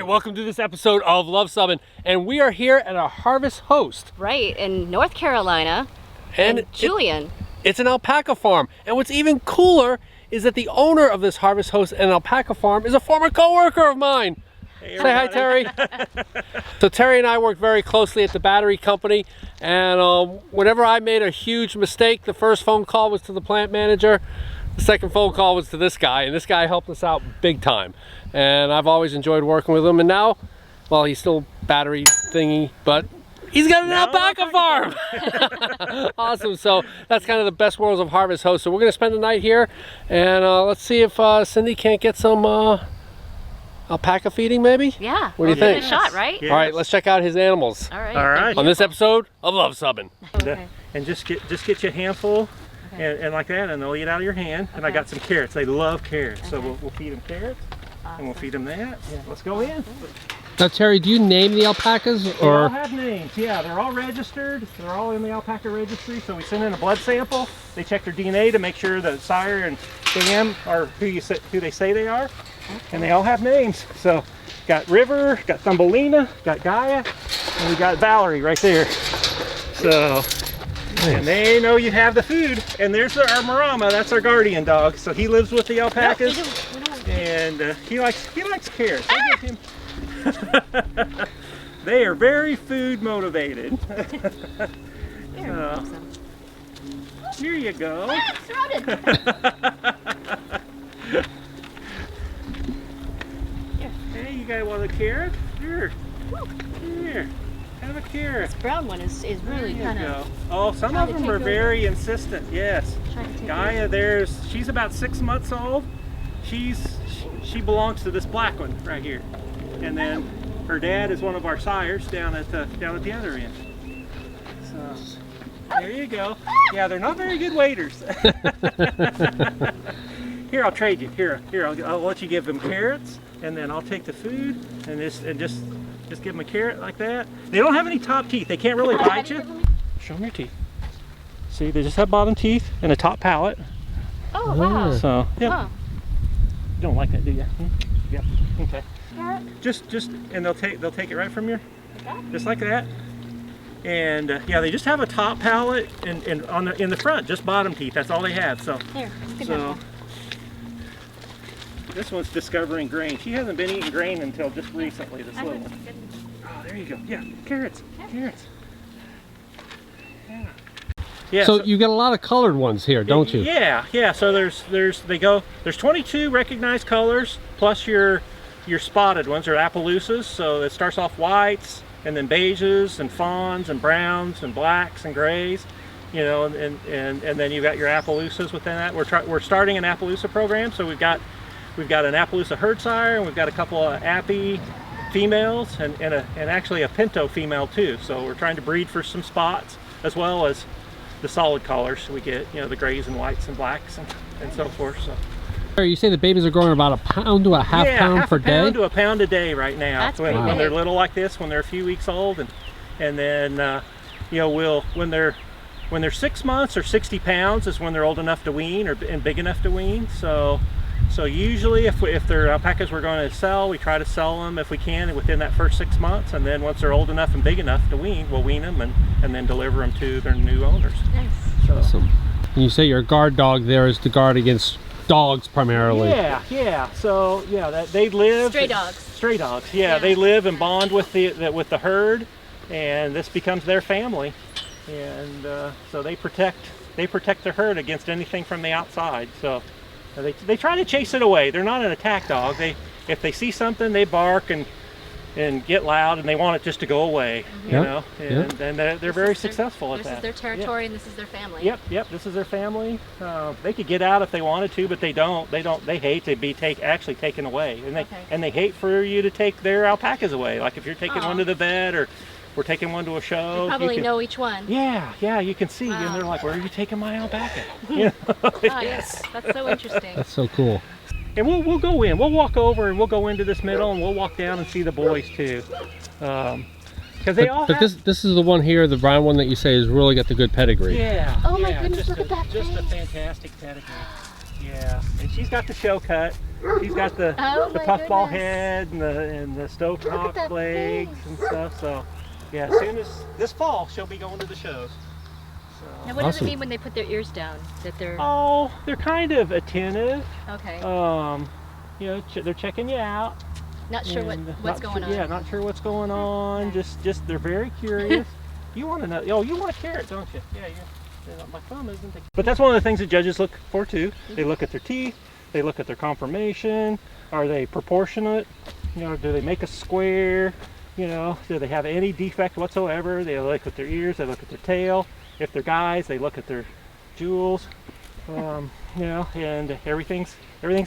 right, welcome to this episode of Luv Subbin, and we are here at a harvest host. Right, in North Carolina, and Julian. It's an alpaca farm, and what's even cooler is that the owner of this harvest host and alpaca farm is a former co-worker of mine. Hey, say hi, Terry. So Terry and I worked very closely at the battery company, and whenever I made a huge mistake, the first phone call was to the plant manager. The second phone call was to this guy, and this guy helped us out big time. And I've always enjoyed working with him, and now, well, he's still battery thingy, but he's got an alpaca farm! Awesome, so that's kind of the best worlds of harvest host. So we're gonna spend the night here, and let's see if Cindy can't get some alpaca feeding maybe? Yeah. What do you think? Give it a shot, right? Yes. All right, let's check out his animals. All right. All right. On this episode of Luv Subbin. Okay. And just get you a handful, and like that, and they'll eat out of your hand. And I got some carrots. They love carrots, so we'll feed them carrots, and we'll feed them that. Yeah. Let's go in. Now, Terry, do you name the alpacas, They all have names. Yeah, they're all registered. They're all in the alpaca registry. So we send in a blood sample. They check their DNA to make sure the sire and dam are who they say they are, and they all have names. So got River, got Thumbelina, got Gaia, and we got Valerie right there. So. And they know you have the food. And there's our Marama, that's our guardian dog. So he lives with the alpacas, and he likes carrots. They are very food motivated. So, here you go. Hey, you guys want a carrot? Here. Here. Have a carrot. This brown one is really kind of. Oh, some of them are very insistent. Yes. Gaia, she's about 6 months old. She belongs to this black one right here, and then her dad is one of our sires down at the other end. So there you go. Yeah, they're not very good waiters. Here, I'll trade you. Here, I'll let you give them carrots, and then I'll take the food and just give them a carrot like that. They don't have any top teeth. They can't really bite you. Show them your teeth. See, they just have bottom teeth and a top palate. Oh, wow. So, yeah. Huh. You don't like that, do you? Yep. Okay. Carrot? Just, and they'll take it right from you, just like that. And yeah, they just have a top palate and in the front, just bottom teeth. That's all they have. So, here. This one's discovering grain. She hasn't been eating grain until just recently, this little one. Oh, there you go. Yeah, carrots. Carrots. Yeah. So you got a lot of colored ones here, don't you? Yeah. So there's 22 recognized colors plus your spotted ones, or Appaloosas. So it starts off whites, and then beiges and fawns and browns and blacks and grays. You know, and then you've got your Appaloosas within that. We're starting an Appaloosa program, so we've got an Appaloosa herd sire, and we've got a couple of Appy females, and actually a Pinto female too. So we're trying to breed for some spots, as well as the solid colors. We get, you know, the grays and whites and blacks and so forth. So. You say the babies are growing about a pound to a half pound per day? Yeah, half a pound to a pound a day right now. That's when pretty big. they're little like this, when they're a few weeks old, and then you know, when they're 6 months or 60 pounds is when they're old enough to wean and big enough to wean. So usually if they're alpacas we're going to sell, we try to sell them if we can within that first 6 months, and then once they're old enough and big enough to wean, we'll wean them and then deliver them to their new owners. Nice. So. Awesome. And you say your guard dog there is to guard against dogs primarily. Yeah. So yeah, they live. Stray dogs. Stray dogs. Yeah, they live and bond with the herd, and this becomes their family, and so they protect the herd against anything from the outside. So. They try to chase it away. They're not an attack dog. If they see something, they bark and get loud, and they want it just to go away. You know, and they're very successful at that. This is their territory, and this is their family. Yep. This is their family. They could get out if they wanted to, but they don't. They hate to be actually taken away, and they hate for you to take their alpacas away. Like if you're taking one to the vet, or we're taking one to a show. They probably know each one. Yeah, you can see, and they're like, "Where are you taking my alpaca?" You know? Yes, that's so interesting. That's so cool. And we'll go in. We'll walk over and we'll go into this middle, and we'll walk down and see the boys too, because they all. But this is the one here, the brown one that you say has really got the good pedigree. Yeah. Oh my goodness! Look at that. Just a fantastic pedigree. Yeah, and she's got the show cut. She's got the Oh the my puffball goodness. head and the Look stovetop at that legs face. and stuff. So yeah, as soon as this fall she'll be going to the shows. So, Now, what does it Awesome. mean when they put their ears down? That they're oh, they're kind of attentive. okay. You know, they're checking you out. Not sure and what's not going sure- on. Yeah, not sure what's going on. Okay. Just they're very curious. You want to know? Oh, you want a carrot, don't you? Yeah, my thumb isn't. But that's one of the things that judges look for too. They look at their teeth. They look at their conformation. Are they proportionate? You know, do they make a square? You know, do they have any defect whatsoever? They look at their ears. They look at their tail. If they're guys, they look at their jewels. You know, and everything's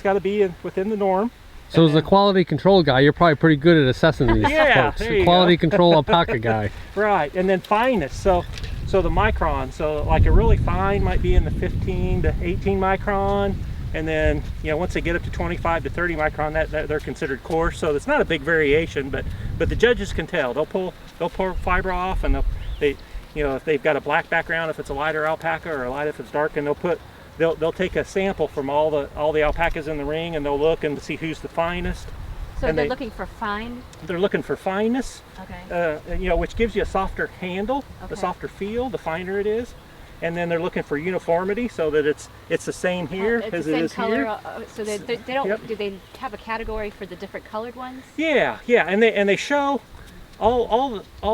got to be within the norm. So as a quality control guy, you're probably pretty good at assessing these Yeah, folks. there A you quality go. control alpaca guy. Right, and then fineness. So the micron. So like a really fine might be in the 15 to 18 micron, and then you know once they get up to 25 to 30 micron, that they're considered coarse. So it's not a big variation, but the judges can tell. They'll pull fiber off, and they you know if they've got a black background, if it's a lighter alpaca, or a light if it's dark, and they'll take a sample from all the alpacas in the ring, and they'll look and see who's the finest. So and they're looking for fine. They're looking for fineness. Okay. You know, which gives you a softer handle, Okay. a softer feel, the finer it is. And then they're looking for uniformity, so that it's the same here It's as the it same is color. here. So they don't. Yep. Do they have a category for the different colored ones? Yeah, and they show all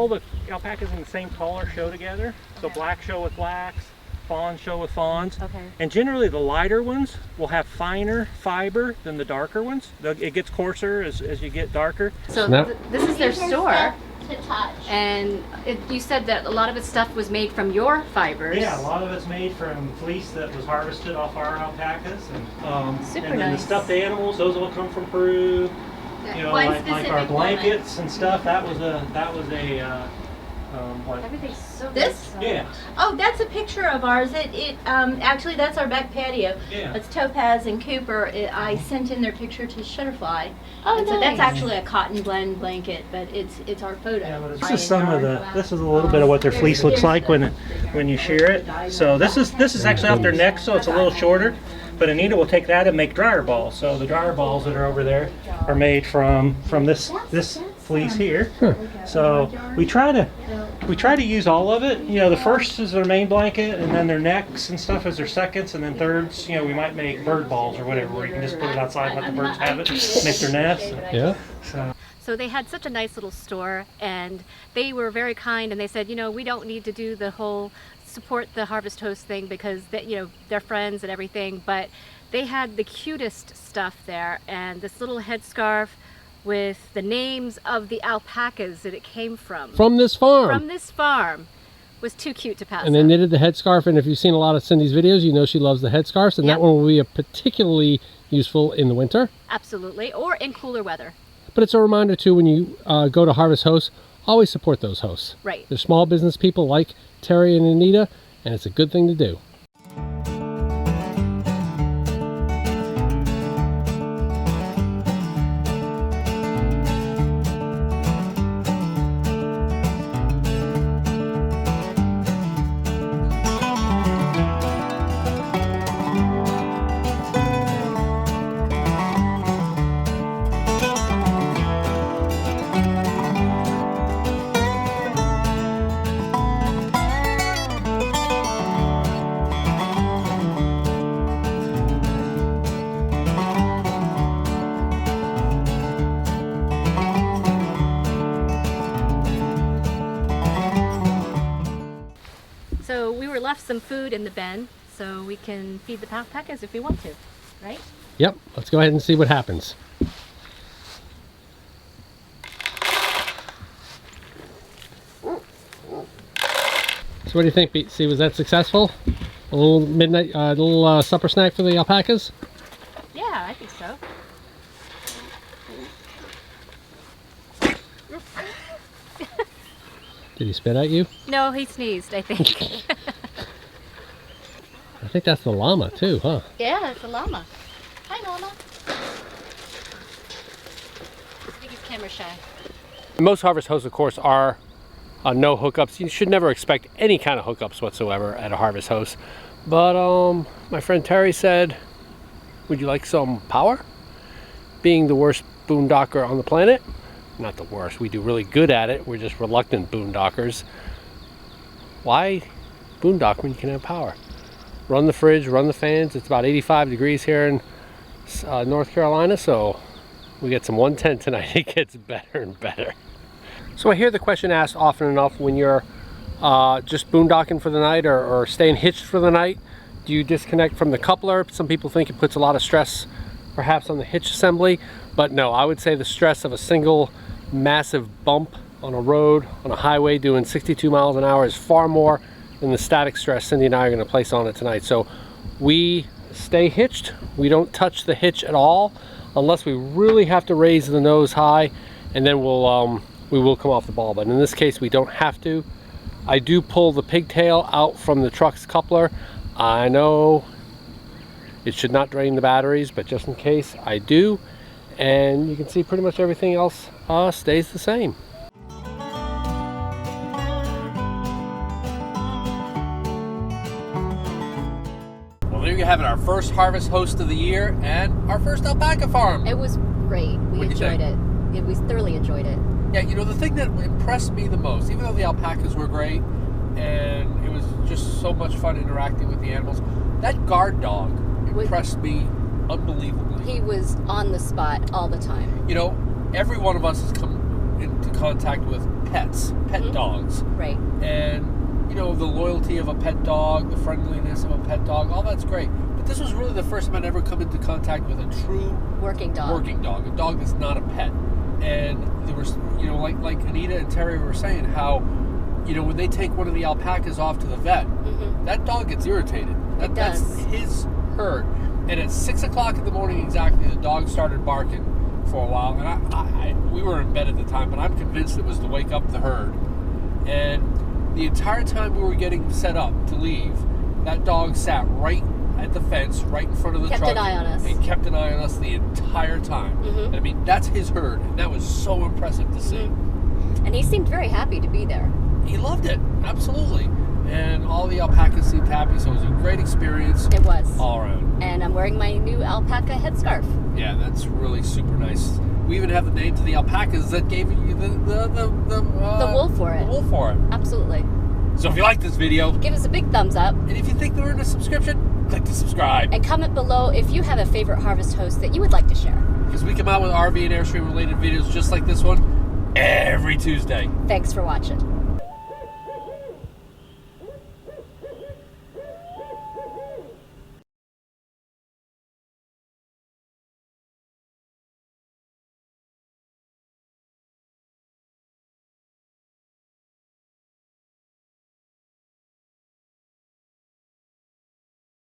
the alpacas in the same color show together. So Okay. black show with blacks, fawns show with fawns. Okay. And generally the lighter ones will have finer fiber than the darker ones. It gets coarser as you get darker. So No. this is their store, To touch. and you said that a lot of its stuff was made from your fibers. Yeah, a lot of it's made from fleece that was harvested off our alpacas, and Super and then nice. the stuffed animals, those will come from Peru. You know, One like our specific blankets and stuff. That was a what? Everything's so This? good. Yeah, Oh, that's a picture of ours. Actually, that's our back patio. yeah. It's Topaz and Cooper. I sent in their picture to Shutterfly. Oh, And so that's nice. actually a cotton blend blanket, but it's our photo. Yeah, but by this is some of Yard. the. This is a little bit of what their fleece looks like when you shear it. So this is actually off their neck, so it's a little shorter. But Anita will take that and make dryer balls. So the dryer balls that are over there are made from this fleece here. So we try to use all of it. You know, the first is their main blanket, and then their necks and stuff is their seconds, and then thirds. You know, we might make bird balls or whatever, where you can just put it outside and let the birds have it, make their nests. Yeah. So So they had such a nice little store, and they were very kind, and they said, you know, we don't need to do the whole support the Harvest Host thing because they, you know, they're friends and everything, but they had the cutest stuff there, and this little headscarf with the names of the alpacas that it came from. From this farm. From this farm was too cute to pass And they up. knitted the headscarf, and if you've seen a lot of Cindy's videos, you know she loves the headscarves, and Yep. that one will be particularly useful in the winter. Absolutely, or in cooler weather. But it's a reminder too, when you go to Harvest Hosts, always support those hosts. Right. They're small business people like Terry and Anita, and it's a good thing to do. So we were left some food in the bin, so we can feed the alpacas if we want to, right? Yep, let's go ahead and see what happens. So what do you think, Pete? See, was that successful? A little midnight, little supper snack for the alpacas? Yeah, I think so. Did he spit at you? No, he sneezed, I think. I think that's the llama too, huh? Yeah, it's a llama. Hi, llama. I think he's camera shy. Most Harvest Hosts, of course, are no hookups. You should never expect any kind of hookups whatsoever at a Harvest Host. But my friend Terry said, would you like some power? being the worst boondocker on the planet. Not the worst, we do really good at it. We're just reluctant boondockers. Why boondock when you can have power? Run the fridge, run the fans. It's about 85 degrees here in North Carolina, so we get some 110 tonight. It gets better and better. So I hear the question asked often enough when you're just boondocking for the night or staying hitched for the night. Do you disconnect from the coupler? Some people think it puts a lot of stress perhaps on the hitch assembly, but no, I would say the stress of a single massive bump on a road, on a highway doing 62 miles an hour is far more than the static stress Cindy and I are going to place on it tonight. So we stay hitched. We don't touch the hitch at all unless we really have to raise the nose high, and then we will come off the ball. But in this case, we don't have to. I do pull the pigtail out from the truck's coupler. I know it should not drain the batteries, but just in case, I do. And you can see pretty much everything else stays the same. Well, there you have it, our first harvest host of the year and our first alpaca farm. It was great. We enjoyed it. We thoroughly enjoyed it. Yeah, you know, the thing that impressed me the most, even though the alpacas were great and it was just so much fun interacting with the animals, that guard dog impressed me unbelievably. He was on the spot all the time. You know, every one of us has come into contact with pets, pet dogs. Right. And you know, the loyalty of a pet dog, the friendliness of a pet dog, all that's great. But this was really the first time I'd ever come into contact with a true working dog, a dog that's not a pet. And there was, you know, like Anita and Terry were saying, how, you know, when they take one of the alpacas off to the vet, that dog gets irritated. That's his herd. And at 6 o'clock in the morning exactly, the dog started barking for a while. And we were in bed at the time, but I'm convinced it was to wake up the herd. And the entire time we were getting set up to leave, that dog sat right at the fence, right in front of the truck. Kept an eye on us. And kept an eye on us the entire time. And I mean, that's his herd, and that was so impressive to see. And he seemed very happy to be there. He loved it, absolutely. And all the alpacas seemed happy, so it was a great experience. It was. All around. And I'm wearing my new alpaca headscarf. Yeah, that's really super nice. We even have the names of the alpacas that gave you the wool for it. The wool for it. Absolutely. So if you like this video, give us a big thumbs up. And if you think they're in a subscription, click to subscribe. And comment below if you have a favorite harvest host that you would like to share. Because we come out with RV and Airstream related videos just like this one every Tuesday. Thanks for watching.